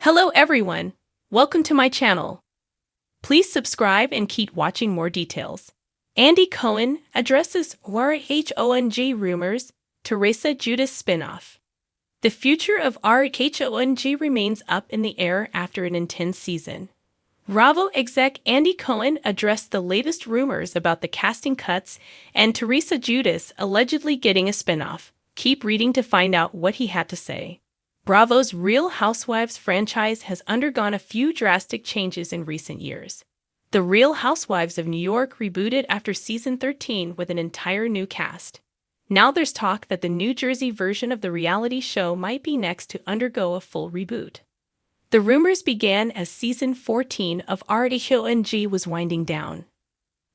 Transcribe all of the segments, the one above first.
Hello everyone, welcome to my channel. Please subscribe and keep watching more details. Andy Cohen addresses RHONJ rumors, Teresa Giudice spinoff. The future of RHONJ remains up in the air after an intense season. Bravo exec Andy Cohen addressed the latest rumors about the casting cuts and Teresa Giudice allegedly getting a spinoff. Keep reading to find out what he had to say. Bravo's Real Housewives franchise has undergone a few drastic changes in recent years. The Real Housewives of New York rebooted after season 13 with an entire new cast. Now there's talk that the New Jersey version of the reality show might be next to undergo a full reboot. The rumors began as season 14 of RHONJ was winding down.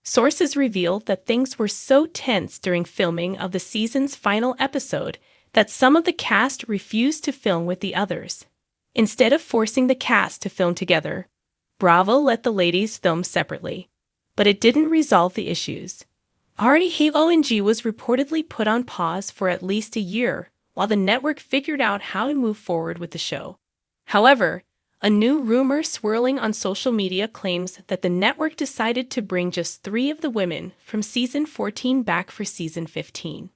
Sources revealed that things were so tense during filming of the season's final episode that some of the cast refused to film with the others. Instead of forcing the cast to film together, Bravo let the ladies film separately. But it didn't resolve the issues. RHONJ was reportedly put on pause for at least a year while the network figured out how to move forward with the show. However, a new rumor swirling on social media claims that the network decided to bring just 3 of the women from season 14 back for season 15.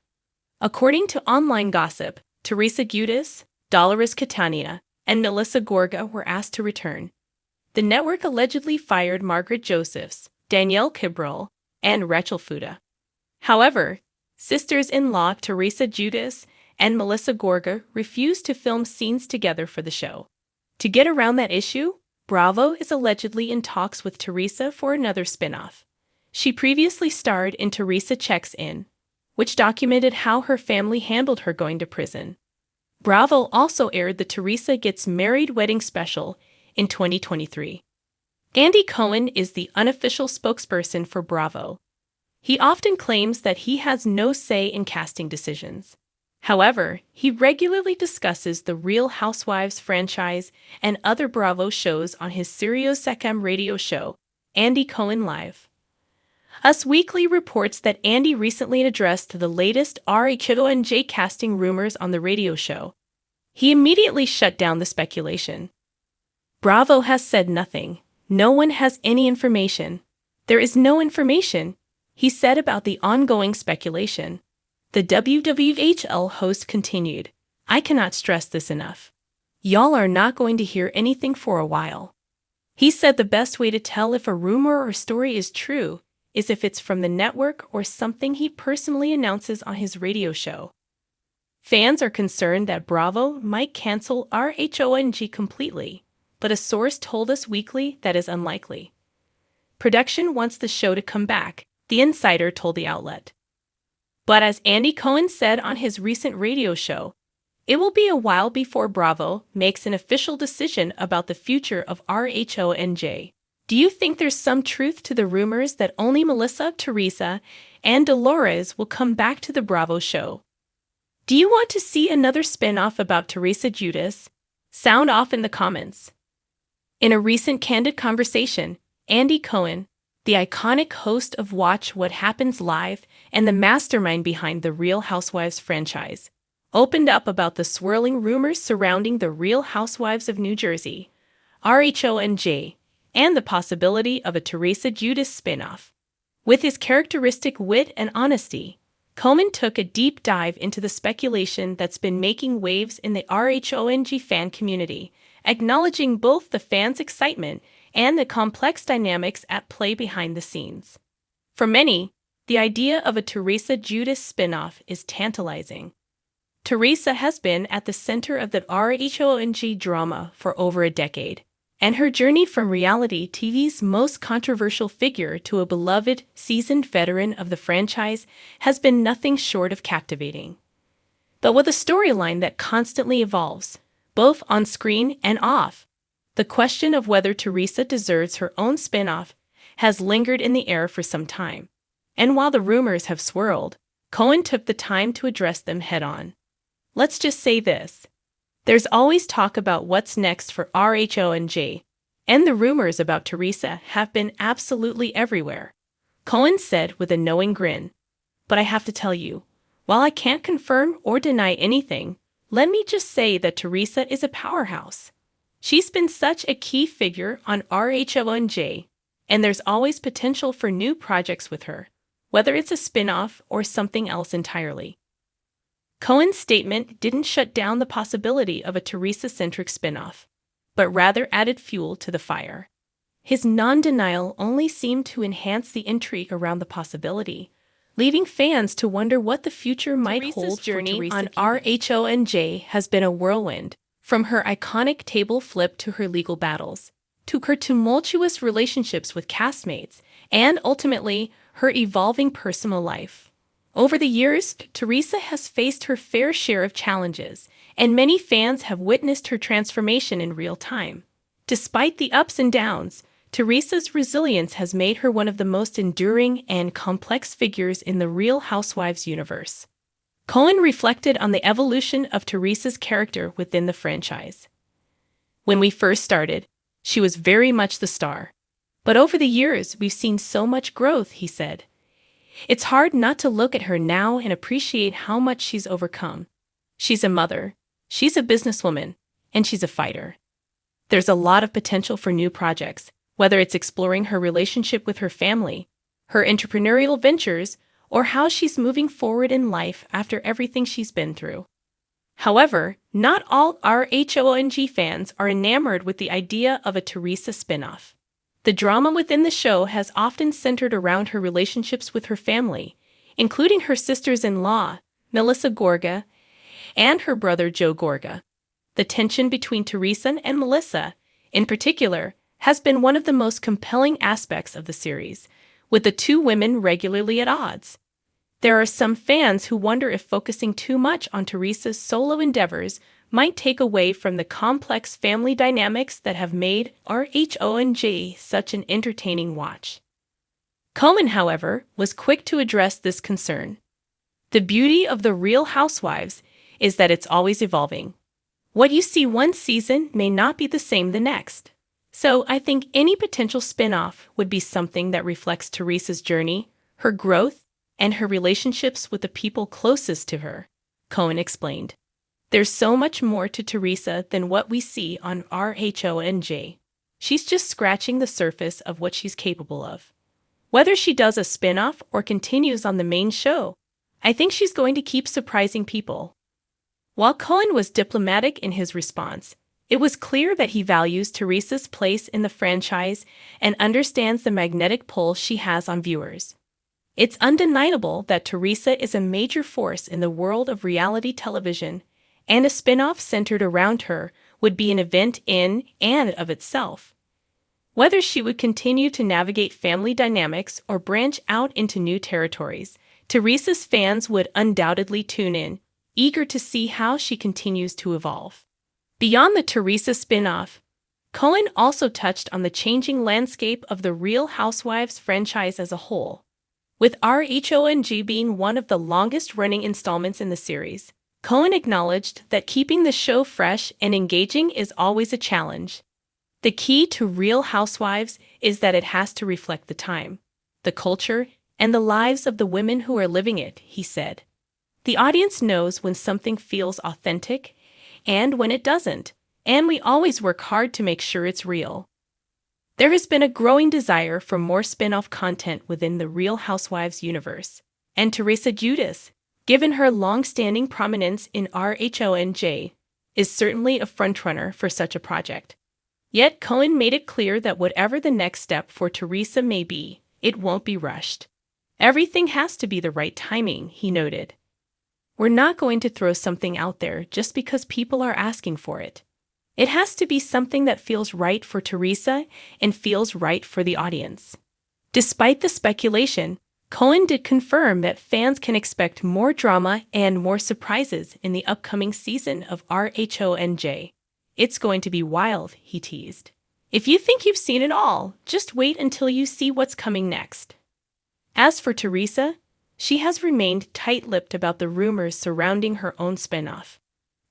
According to online gossip, Teresa Giudice, Dolores Catania, and Melissa Gorga were asked to return. The network allegedly fired Margaret Josephs, Danielle Kibrel, and Rachel Fuda. However, sisters-in-law Teresa Giudice and Melissa Gorga refused to film scenes together for the show. To get around that issue, Bravo is allegedly in talks with Teresa for another spinoff. She previously starred in Teresa Checks In, which documented how her family handled her going to prison. Bravo also aired the Teresa Gets Married wedding special in 2023. Andy Cohen is the unofficial spokesperson for Bravo. He often claims that he has no say in casting decisions. However, he regularly discusses the Real Housewives franchise and other Bravo shows on his SiriusXM radio show, Andy Cohen Live. Us Weekly reports that Andy recently addressed the latest RHONJ casting rumors on the radio show. He immediately shut down the speculation. Bravo has said nothing. No one has any information. There is no information, he said about the ongoing speculation. The WWHL host continued, "I cannot stress this enough. Y'all are not going to hear anything for a while." He said the best way to tell if a rumor or story is true is if it's from the network or something he personally announces on his radio show. Fans are concerned that Bravo might cancel RHONJ completely, but a source told Us Weekly that is unlikely. Production wants the show to come back, the insider told the outlet. But as Andy Cohen said on his recent radio show, it will be a while before Bravo makes an official decision about the future of RHONJ. Do you think there's some truth to the rumors that only Melissa, Teresa, and Dolores will come back to the Bravo show? Do you want to see another spin-off about Teresa Giudice? Sound off in the comments. In a recent candid conversation, Andy Cohen, the iconic host of Watch What Happens Live and the mastermind behind the Real Housewives franchise, opened up about the swirling rumors surrounding the Real Housewives of New Jersey, RHONJ, and the possibility of a Teresa Giudice spinoff. With his characteristic wit and honesty, Cohen took a deep dive into the speculation that's been making waves in the RHONJ fan community, acknowledging both the fans' excitement and the complex dynamics at play behind the scenes. For many, the idea of a Teresa Giudice spinoff is tantalizing. Teresa has been at the center of the RHONJ drama for over a decade, and her journey from reality TV's most controversial figure to a beloved, seasoned veteran of the franchise has been nothing short of captivating. But with a storyline that constantly evolves, both on screen and off, the question of whether Teresa deserves her own spin-off has lingered in the air for some time. And while the rumors have swirled, Cohen took the time to address them head-on. Let's just say this. There's always talk about what's next for RHONJ, and the rumors about Teresa have been absolutely everywhere, Cohen said with a knowing grin. But I have to tell you, while I can't confirm or deny anything, let me just say that Teresa is a powerhouse. She's been such a key figure on RHONJ, and there's always potential for new projects with her, whether it's a spin-off or something else entirely. Cohen's statement didn't shut down the possibility of a Teresa-centric spin-off, but rather added fuel to the fire. His non-denial only seemed to enhance the intrigue around the possibility, leaving fans to wonder what the future might hold for Teresa. On RHONJ has been a whirlwind, from her iconic table flip to her legal battles, to her tumultuous relationships with castmates, and ultimately, her evolving personal life. Over the years, Teresa has faced her fair share of challenges, and many fans have witnessed her transformation in real time. Despite the ups and downs, Teresa's resilience has made her one of the most enduring and complex figures in the Real Housewives universe. Cohen reflected on the evolution of Teresa's character within the franchise. When we first started, she was very much the star. But over the years, we've seen so much growth, he said. It's hard not to look at her now and appreciate how much she's overcome. She's a mother, she's a businesswoman, and she's a fighter. There's a lot of potential for new projects, whether it's exploring her relationship with her family, her entrepreneurial ventures, or how she's moving forward in life after everything she's been through. However, not all RHONJ fans are enamored with the idea of a Teresa spinoff. The drama within the show has often centered around her relationships with her family, including her sisters-in-law, Melissa Gorga, and her brother Joe Gorga. The tension between Teresa and Melissa, in particular, has been one of the most compelling aspects of the series, with the two women regularly at odds. There are some fans who wonder if focusing too much on Teresa's solo endeavors might take away from the complex family dynamics that have made RHONJ such an entertaining watch. Cohen, however, was quick to address this concern. The beauty of the Real Housewives is that it's always evolving. What you see one season may not be the same the next. So I think any potential spin-off would be something that reflects Teresa's journey, her growth, and her relationships with the people closest to her, Cohen explained. There's so much more to Teresa than what we see on RHONJ. She's just scratching the surface of what she's capable of. Whether she does a spin-off or continues on the main show, I think she's going to keep surprising people. While Cohen was diplomatic in his response, it was clear that he values Teresa's place in the franchise and understands the magnetic pull she has on viewers. It's undeniable that Teresa is a major force in the world of reality television, and a spin-off centered around her would be an event in and of itself. Whether she would continue to navigate family dynamics or branch out into new territories, Teresa's fans would undoubtedly tune in, eager to see how she continues to evolve. Beyond the Teresa spin-off, Cohen also touched on the changing landscape of the Real Housewives franchise as a whole. With RHONJ being one of the longest-running installments in the series, Cohen acknowledged that keeping the show fresh and engaging is always a challenge. The key to Real Housewives is that it has to reflect the time, the culture, and the lives of the women who are living it, he said. The audience knows when something feels authentic and when it doesn't, and we always work hard to make sure it's real. There has been a growing desire for more spin-off content within the Real Housewives universe, and Teresa Giudice, given her long-standing prominence in RHONJ, is certainly a frontrunner for such a project. Yet Cohen made it clear that whatever the next step for Teresa may be, it won't be rushed. Everything has to be the right timing, he noted. We're not going to throw something out there just because people are asking for it. It has to be something that feels right for Teresa and feels right for the audience. Despite the speculation, Cohen did confirm that fans can expect more drama and more surprises in the upcoming season of RHONJ. It's going to be wild, he teased. If you think you've seen it all, just wait until you see what's coming next. As for Teresa, she has remained tight-lipped about the rumors surrounding her own spinoff.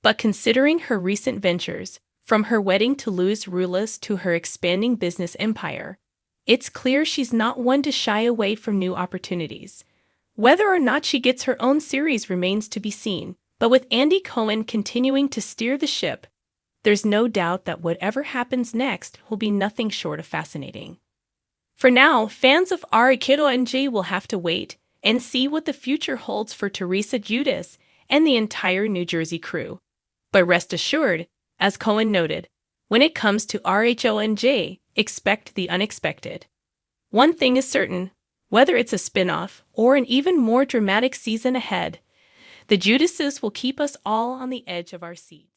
But considering her recent ventures, from her wedding to Louis Rulas to her expanding business empire, it's clear she's not one to shy away from new opportunities. Whether or not she gets her own series remains to be seen, but with Andy Cohen continuing to steer the ship, there's no doubt that whatever happens next will be nothing short of fascinating. For now, fans of RHONJ will have to wait and see what the future holds for Teresa Giudice and the entire New Jersey crew. But rest assured, as Cohen noted, when it comes to RHONJ, expect the unexpected. One thing is certain, whether it's a spin-off or an even more dramatic season ahead, the Giudices will keep us all on the edge of our seat.